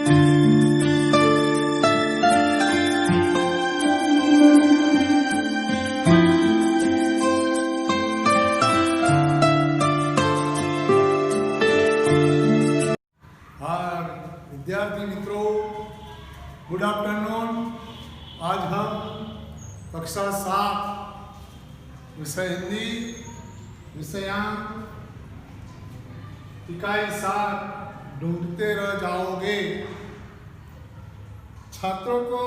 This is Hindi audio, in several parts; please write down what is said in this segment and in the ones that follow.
विद्यार्थी मित्रों, गुड आफ्टरनून। आज हम कक्षा 7 विषय हिंदी विषयांक इकाई 7 ढूंढते रह जाओगे। छात्रों को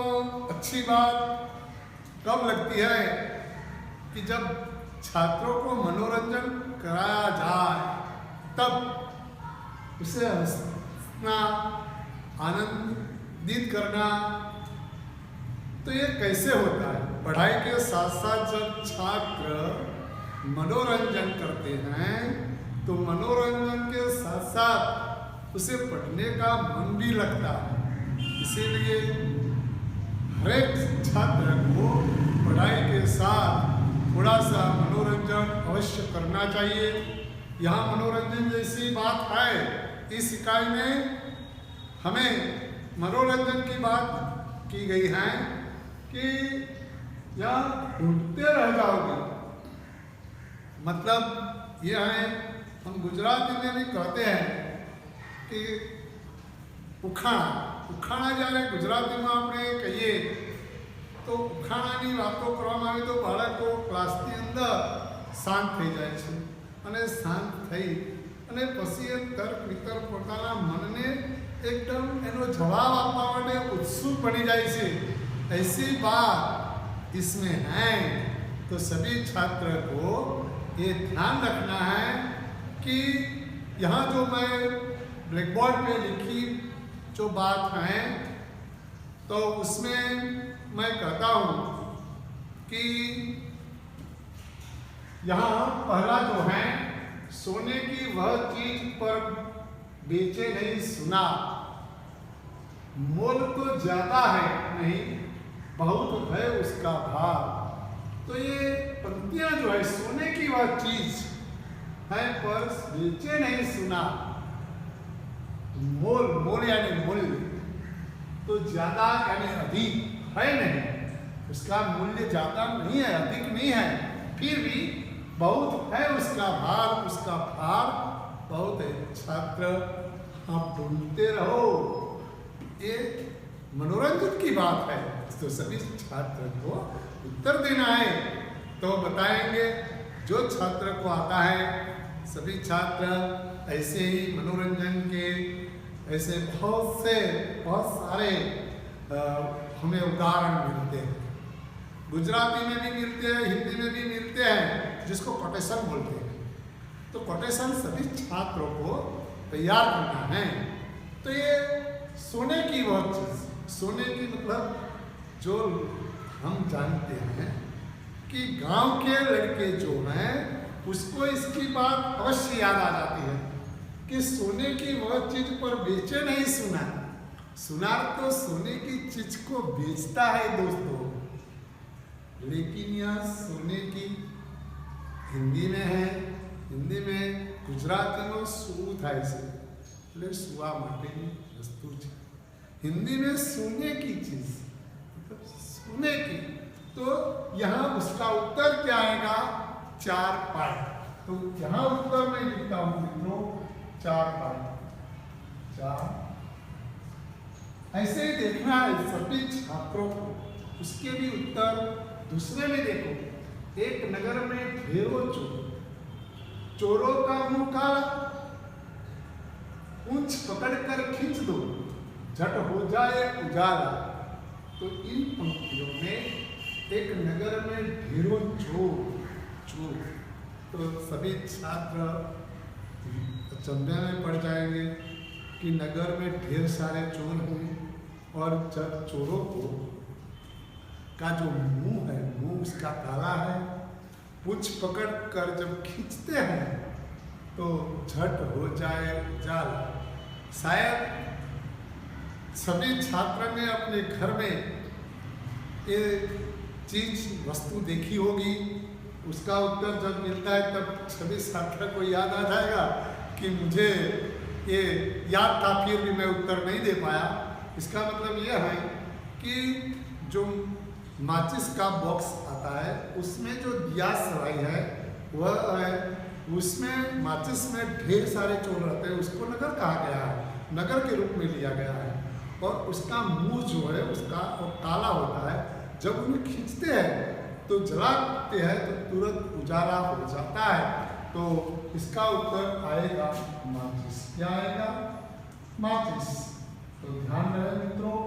अच्छी बात कब लगती है कि जब छात्रों को मनोरंजन कराया जाए, तब उसे हंसना, आनंदित करना। तो ये कैसे होता है? पढ़ाई के साथ साथ जब छात्र मनोरंजन करते हैं तो मनोरंजन के साथ साथ उसे पढ़ने का मन भी लगता है। इसीलिए हर एक छात्र को पढ़ाई के साथ थोड़ा सा मनोरंजन अवश्य करना चाहिए। यहाँ मनोरंजन जैसी बात है, इस इकाई में हमें मनोरंजन की बात की गई है कि यहाँ ढूंढते रह जाओगे। मतलब यह है, हम गुजराती में भी कहते हैं कि ઉખાણા જ્યારે ગુજરાતીમાં આપણે કહીએ તો ઉખાણાની વાતો કરવામાં આવે તો બાળકો ક્લાસની અંદર શાંત થઈ જાય છે અને શાંત થઈ અને પછી એ તર્ક વિતર્ક પોતાના મનને एकदम एनो जवाब आपवा माटे उत्सुक बनी जाए छे। ऐसी बात इसमें है। तो सभी छात्र को ये ध्यान रखना है कि यहाँ जो मैं ब्लैक बोर्ड पे लिखी जो बात है, तो उसमें मैं कहता हूँ कि यहाँ पहला जो है, सोने की वह चीज पर बेचे नहीं सुना, मोल तो ज्यादा है नहीं, बहुत है उसका भाव। तो ये पंक्तियां जो है, सोने की वह चीज है पर बेचे नहीं सुना, मोल यानी मूल्य तो ज्यादा यानी अधिक है नहीं, उसका मूल्य ज्यादा नहीं है, अधिक नहीं है, फिर भी बहुत है उसका भार, उसका भार बहुत है। छात्र आप ढूंढते रहो, ये मनोरंजन की बात है। तो सभी छात्र को उत्तर देना है। तो बताएंगे जो छात्र को आता है, सभी छात्र ऐसे ही मनोरंजन के ऐसे बहुत सारे हमें उदाहरण मिलते हैं। गुजराती में भी मिलते हैं, हिंदी में भी मिलते हैं, जिसको कोटेशन बोलते हैं। तो कोटेशन सभी छात्रों को तैयार करना है। तो ये सोने की वह चीज, सोने की मतलब जो हम जानते हैं कि गांव के लड़के जो हैं उसको इसकी बात अवश्य याद आ जाती है कि सोने की वह चीज पर बेचे नहीं सुना। सुनार तो सोने की चीज को बेचता है दोस्तों, लेकिन यह सोने की हिंदी में है। हिंदी में गुजराती सू थाय छे એટલે સુવા માટેની વસ્તુ છે। हिंदी में सोने की चीज मतलब सोने की। तो यहाँ उसका उत्तर क्या आएगा? 4 पाई। तो यहाँ उत्तर मैं लिखता हूँ मित्रों 4 पाई। 4 ऐसे ही देखना है सभी छात्रों को। उसके भी उत्तर दूसरे में देखो, एक नगर में ढेरों चोर, चोरों का मुंह काला, पूंछ पकड़कर खींच दो, झट हो जाए उजाला। तो इन पंक्तियों में एक नगर में ढेरों चोर, तो सभी छात्र अचंभे में पड़ जाएंगे कि नगर में ढेर सारे चोर हैं और जब चोरों को का जो मुंह है, मुंह उसका काला है, पूंछ पकड़ कर जब खींचते हैं तो झट हो जाए जाला। शायद सभी छात्र ने अपने घर में ये चीज वस्तु देखी होगी। उसका उत्तर जब मिलता है तब सभी छात्र को याद आ जाएगा कि मुझे ये याद था फिर भी मैं उत्तर नहीं दे पाया। इसका मतलब ये है कि जो माचिस का बॉक्स आता है उसमें जो दिया सराई है वह है, उसमें माचिस में ढेर सारे चोर रहते हैं, उसको नगर कहा गया है, नगर के रूप में लिया गया है। और उसका मुंह जो है उसका वो काला होता है, जब उन्हें खींचते हैं तो जलाते हैं तो तुरंत उजाला हो जाता है। तो इसका उत्तर आएगा माचिस। क्या आएगा? माचिस। तो ध्यान रहे मित्रों,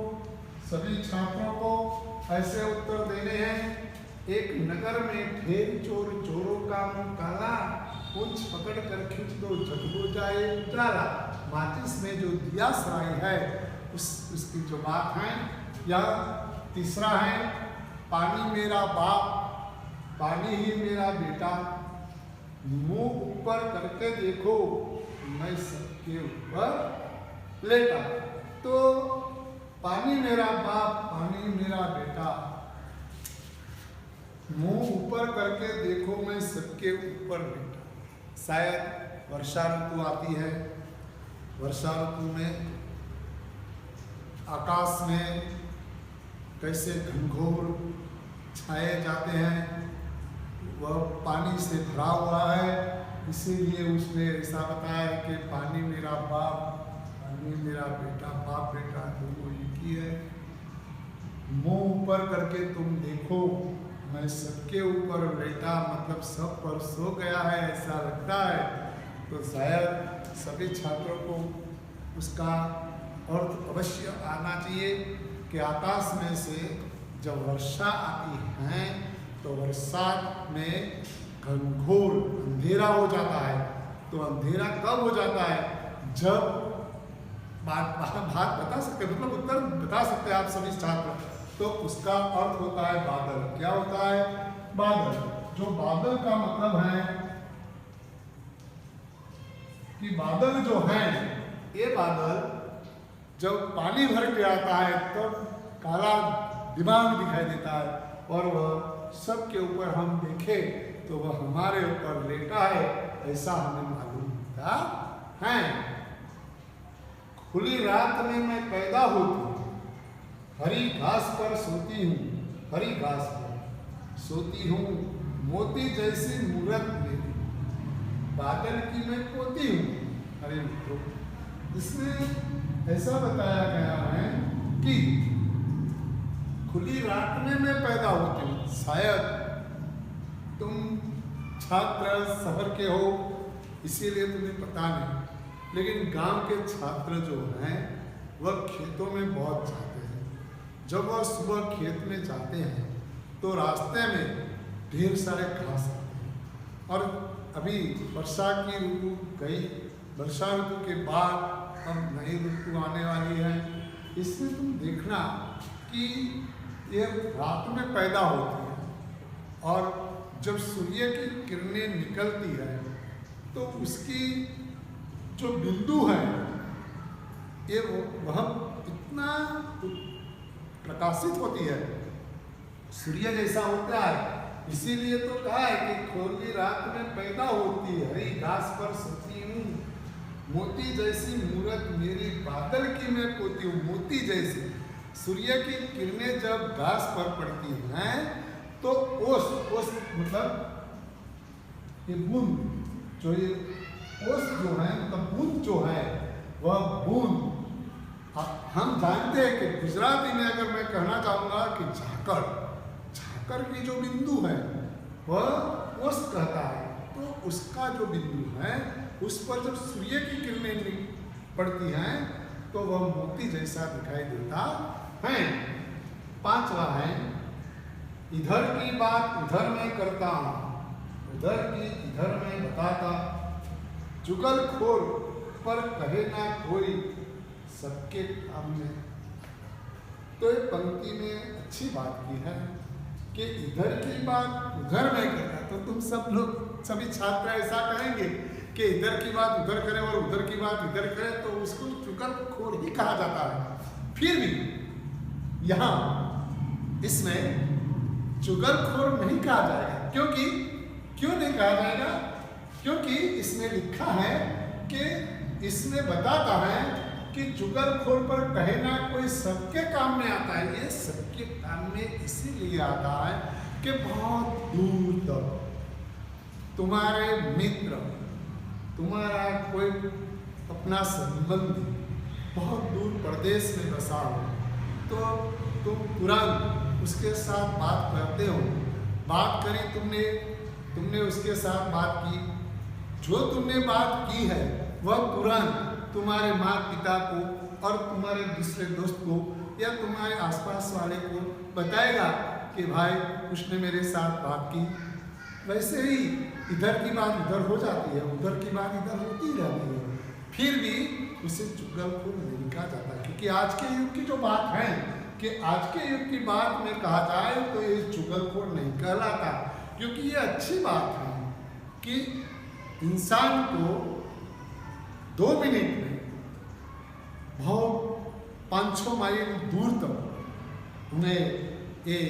सभी छात्रों को ऐसे उत्तर देने हैं। एक नगर में ढेर चोर, चोरों का मुंह काला, पूंछ पकड़ कर खींच दो झट हो जाए उजाला। माचिस में जो दिया सराय है उसकी जो बात है। यह तीसरा है, पानी मेरा बाप, पानी ही मेरा बेटा, मुंह ऊपर करके देखो मैं सबके ऊपर लेटा। तो पानी मेरा बाप, पानी मेरा बेटा, मुंह ऊपर करके देखो मैं सबके ऊपर लेटा। शायद वर्षा ऋतु आती है, वर्षा ऋतु में आकाश में कैसे घनघोर छाए जाते हैं, वह पानी से भरा हुआ है, इसीलिए उसने ऐसा बताया कि पानी मेरा बाप, पानी मेरा बेटा, बाप बेटा दोनों एक ही है। मुंह ऊपर करके तुम देखो मैं सबके ऊपर लेटा, मतलब सब पर सो गया है ऐसा लगता है। तो शायद सभी छात्रों को उसका अर्थ अवश्य आना चाहिए कि आकाश में से जब वर्षा आती है तो वर्षा में घनघोर अंधेरा हो जाता है। तो अंधेरा कब हो जाता है? जब बात बता सकते, मतलब उत्तर बता सकते हैं आप सभी छात्र। तो उसका अर्थ होता है बादल। क्या होता है? बादल। जो बादल का मतलब है कि बादल जो है, ये बादल जब पानी भर के आता है तब तो काला दिमाग दिखाई देता है, और वह सबके ऊपर हम देखें तो वह हमारे ऊपर लेटा है ऐसा हमें मालूम होता है। खुली रात में मैं पैदा होती हूँ, हरी घास पर सोती हूँ, हरी घास पर सोती हूँ, मोती जैसी मूरत मेरी, बादल की मैं पोती हूँ। अरे मित्रों, इसमें ऐसा बताया गया है कि खुली रात में मैं पैदा होती हूँ। शायद तुम छात्र शहर के हो इसीलिए तुम्हें पता नहीं, लेकिन गांव के छात्र जो हैं वह खेतों में बहुत जाते हैं। जब वह सुबह खेत में जाते हैं तो रास्ते में ढेर सारे घास आते हैं। और अभी वर्षा की ऋतु गई, वर्षा ऋतु के बाद अब नई ऋतु आने वाली है। इसमें तुम देखना कि ये रात में पैदा होती है और जब सूर्य की किरणें निकलती है तो उसकी जो बिंदु है ये वह इतना प्रकाशित होती है, सूर्य जैसा होता है। इसीलिए तो कहा है कि खुली रात में पैदा होती है, हरी घास पर सोती हूँ, मोती जैसी मूरत मेरी, बादल की मैं पोती हूँ। मोती जैसी सूर्य की किरणें जब घास पर पड़ती हैं तो ओस मतलब ये बूंद, जो ये ओस जो है मतलब बूंद जो है वह बूंद, हम जानते हैं कि गुजराती में अगर मैं कहना चाहूँगा कि झाकर, झाकर की जो बिंदु है वह ओस कहता है। तो उसका जो बिंदु है उस पर जब सूर्य की किरणें पड़ती हैं तो वह मोती जैसा दिखाई देता है। पांचवा है, इधर की बात उधर में करता हूँ, उधर की इधर में बताता, चुगलखोर पर कहे ना कोई, सबके काम में। तो ये पंक्ति में अच्छी बात की है कि इधर की बात उधर में करता। तो तुम सब लोग सभी छात्र ऐसा कहेंगे कि इधर की बात उधर करें और उधर की बात इधर करें, तो उसको चुगलखोर ही कहा जाता है। फिर भी यहाँ इसमें चुगलखोर नहीं कहा जाएगा। क्यों नहीं कहा जाएगा? क्योंकि इसमें लिखा है कि इसमें बताता है कि चुगलखोर पर कहना कोई सबके काम में आता है। ये सबके काम में इसीलिए आता है कि बहुत दूर तक तुम्हारे मित्र, तुम्हारा कोई अपना संबंधी बहुत दूर प्रदेश में बसा हो, तो तुम तुरंत उसके साथ बात करते हो। बात करी तुमने उसके साथ बात की, जो तुमने बात की है वह तुरंत तुम्हारे माता पिता को और तुम्हारे दूसरे दोस्त को या तुम्हारे आसपास वाले को बताएगा कि भाई उसने मेरे साथ बात की। वैसे ही इधर की बात उधर हो जाती है, उधर की बात इधर होती रहती है, फिर भी उसे चुगलखोर नहीं कहा जाता। क्योंकि आज के युग की जो बात है कि आज के युग की बात में कहा जाए तो ये चुगलखोर नहीं कहलाता, क्योंकि ये अच्छी बात है कि इंसान को 2 मिनट में बहुत 500 माइल दूर तक उन्हें ये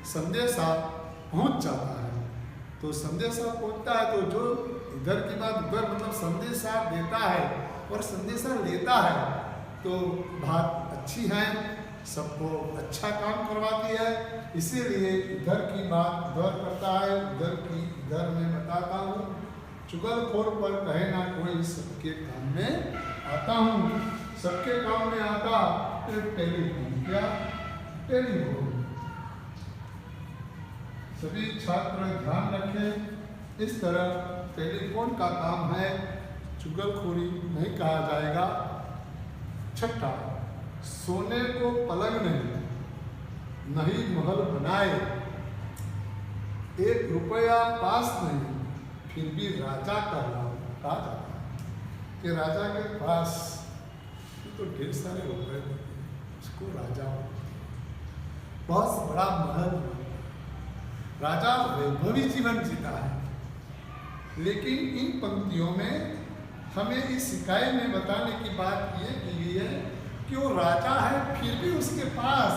संदेशा पहुंच जाता है। तो संदेशा पहुंचता है तो जो इधर की बात उधर मतलब संदेशा देता है और संदेशा लेता है, तो बात अच्छी है, सबको अच्छा काम करवाती है। इसीलिए इधर की बात उधर करता है, उधर की इधर मैं बताता हूँ। चुगलखोर पर कहना कोई सबके काम में आता हूँ। सबके काम में आता तो टेलीफोन, क्या टेलीफोन। सभी छात्र ध्यान रखें, इस तरह टेलीफोन का काम है, चुगलखोरी नहीं कहा जाएगा। छठा, सोने को पलंग नहीं महल बनाए, 1 रुपया पास नहीं फिर भी राजा कहा जाता है कि राजा के पास तो ढेर सारे रुपए होते हैं, उसको राजा बहुत बड़ा महल, राजा वैभवी जीवन जीता है। लेकिन इन पंक्तियों में हमें इस इकाई में बताने की बात ये की गई है कि वो राजा है फिर भी उसके पास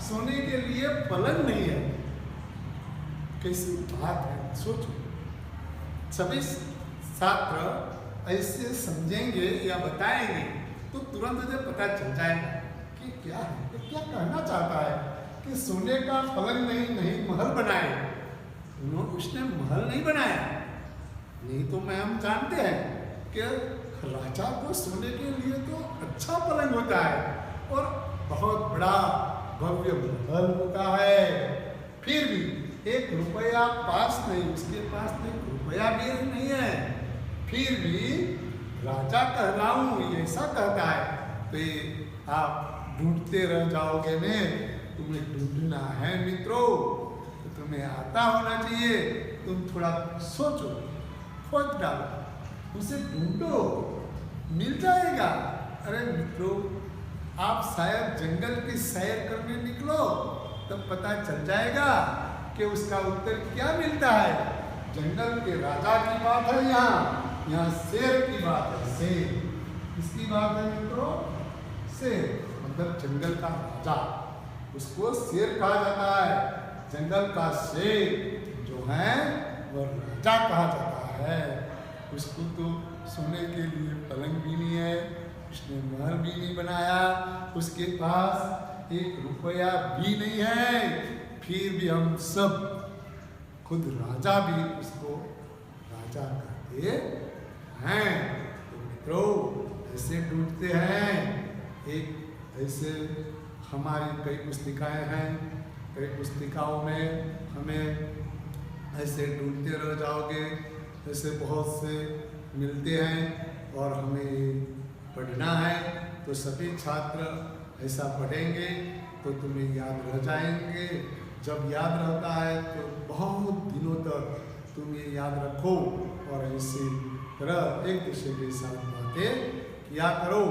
सोने के लिए पलंग नहीं है। कैसी बात है, सोचो। सभी छात्र ऐसे समझेंगे या बताएंगे तो तुरंत मुझे पता चल जाएगा कि क्या है, क्या कहना चाहता है कि सोने का पलंग नहीं महल बनाए। उसने महल नहीं बनाया, नहीं तो मैं हम जानते हैं कि राजा को सोने के लिए तो अच्छा पलंग होता है और बहुत बड़ा भव्य महल होता है। फिर भी 1 रुपया पास नहीं, उसके पास 1 रुपया भी नहीं है, फिर भी राजा कह रहा हूँ ऐसा कहता है। तो आप ढूंढते रह जाओगे में, तुम्हें ढूंढना है मित्रों, तो तुम्हें आता होना चाहिए। तुम थोड़ा सोचो, खोज डालो, उसे ढूंढो, मिल जाएगा। अरे मित्रों, आप शायद जंगल की सैर करने निकलो तब पता चल जाएगा कि उसका उत्तर क्या मिलता है। जंगल के राजा की बात है, यहाँ शेर की बात है। शेर किसकी बात है मित्रों? शेर मतलब जंगल का राजा, उसको शेर कहा जाता है। जंगल का शेर जो है वो राजा कहा जाता है। उसको तो सोने के लिए पलंग भी नहीं है, उसने महल भी नहीं बनाया, उसके पास 1 रुपया भी नहीं है, फिर भी हम सब खुद राजा भी उसको राजा कहते हैं। तो मित्रों, ऐसे ढूंढते हैं। एक ऐसे हमारी कई पुस्तिकाएं हैं, कई पुस्तिकाओं में हमें ऐसे ढूंढते रह जाओगे, ऐसे बहुत से मिलते हैं और हमें पढ़ना है। तो सभी छात्र ऐसा पढ़ेंगे तो तुम्हें याद रह जाएंगे। जब याद रहता है तो बहुत दिनों तक तुम ये याद रखो और ऐसे तरह एक दूसरे के साथ बातें किया करो,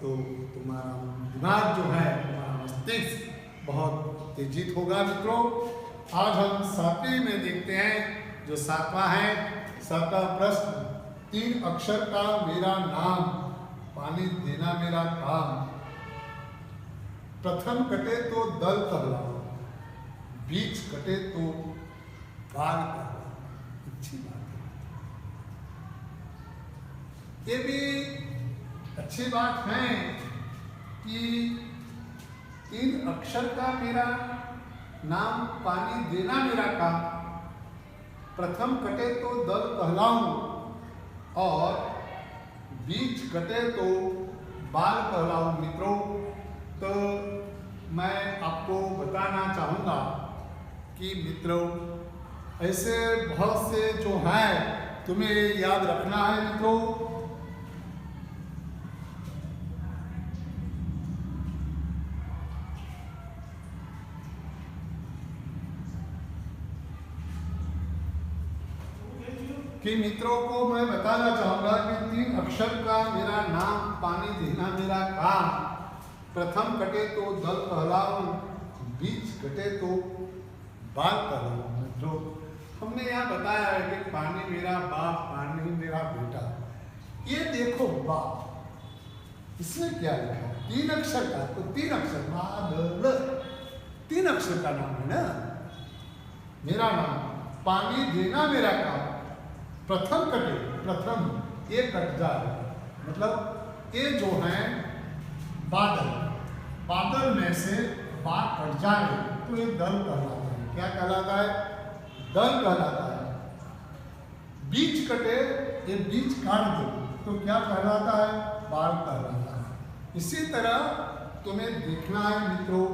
तो तुम्हारा दिमाग जो है, तुम्हारा मस्तिष्क बहुत तेजित होगा। मित्रों, आज हम 7वीं में देखते हैं, जो 7वां है। 7वां प्रश्न, 3 अक्षर का मेरा नाम, पानी देना मेरा काम। प्रथम कटे तो दल कहलाओ, बीच कटे तो बाल कहलाओ। अच्छी बात है। ये भी अच्छी बात है कि 3 अक्षर का मेरा नाम, पानी देना मेरा काम, प्रथम कटे तो दल कहलाऊं और बीच कटे तो बाल कहलाऊं। मित्रों, तो मैं आपको बताना चाहूँगा कि मित्रों, ऐसे बहुत से जो हैं तुम्हें याद रखना है मित्रों। कि मित्रों को मैं बताना चाहूंगा कि 3 अक्षर का मेरा नाम, पानी देना मेरा काम, प्रथम कटे तो दल कहलाऊं, बीच कटे तो बाल कहलाऊं। मित्रों, हमने यहाँ बताया है कि पानी मेरा बाप, पानी मेरा बेटा। ये देखो बाप, इसमें क्या लिखा? 3 अक्षर का, तो 3 अक्षर, बादल 3 अक्षर का नाम है ना मेरा नाम, पानी देना मेरा काम, प्रथम कटे, प्रथम ये कट जाए, मतलब ये जो है बादल, बादल में से बात कट जाए तो ये दल कहलाता है। क्या कहलाता है? दल कहलाता है। बीच कटे, ये बीच काट दो तो क्या कहलाता है? बाल कहलाता है। इसी तरह तुम्हें देखना है मित्रों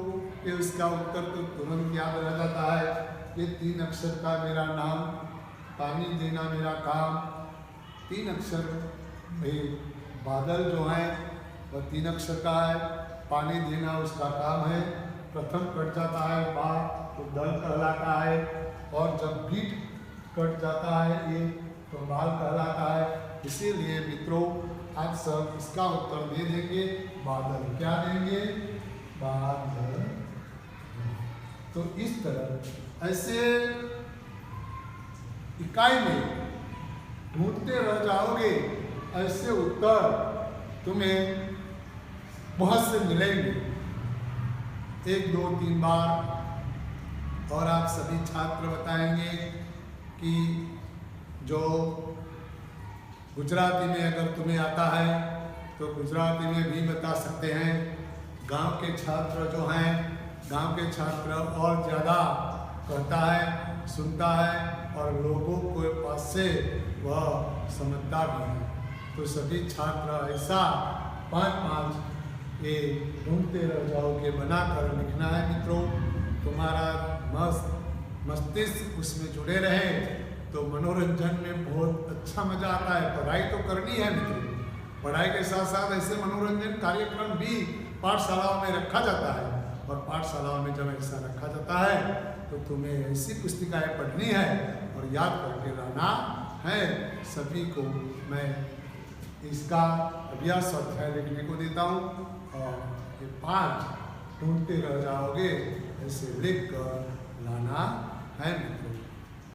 कि उसका उत्तर तो तुरंत याद रह जाता है। ये 3 अक्षर का मेरा नाम, पानी देना मेरा काम, 3 अक्षर भाई बादल जो है वह 3 अक्षर का है, पानी देना उसका काम है, प्रथम कट जाता है बाल तो दल कहलाता है, और जब बीट कट जाता है ये तो बाल कहलाता है। इसीलिए मित्रों, आप सब इसका उत्तर दे देंगे बादल। क्या देंगे? बादल। तो इस तरह ऐसे इकाई में ढूंढते रह जाओगे, ऐसे उत्तर तुम्हें बहुत से मिलेंगे, 1, 2, 3 बार। और आप सभी छात्र बताएंगे कि जो गुजराती में अगर तुम्हें आता है तो गुजराती में भी बता सकते हैं। गांव के छात्र जो हैं, गांव के छात्र और ज़्यादा कहता है, सुनता है और लोगों के पास से वह समझता भी है। तो सभी छात्र ऐसा 5-5 ये ढूंढते रह जाओगे, बनाकर लिखना है मित्रों। तुम्हारा मस्तिष्क उसमें जुड़े रहे तो मनोरंजन में बहुत अच्छा मजा आता है। पढ़ाई तो करनी है मित्रों, पढ़ाई के साथ साथ ऐसे मनोरंजन कार्यक्रम भी पाठशालाओं में रखा जाता है, और पाठशालाओं में जब ऐसा रखा जाता है तो तुम्हें ऐसी पुस्तिकाएं पढ़नी है और याद करके रहना है। सभी को मैं इसका अभ्यास अध्याय लिखने को देता हूँ, और ये 5 ढूंढते रह जाओगे, ऐसे लिख कर लाना है मित्रों।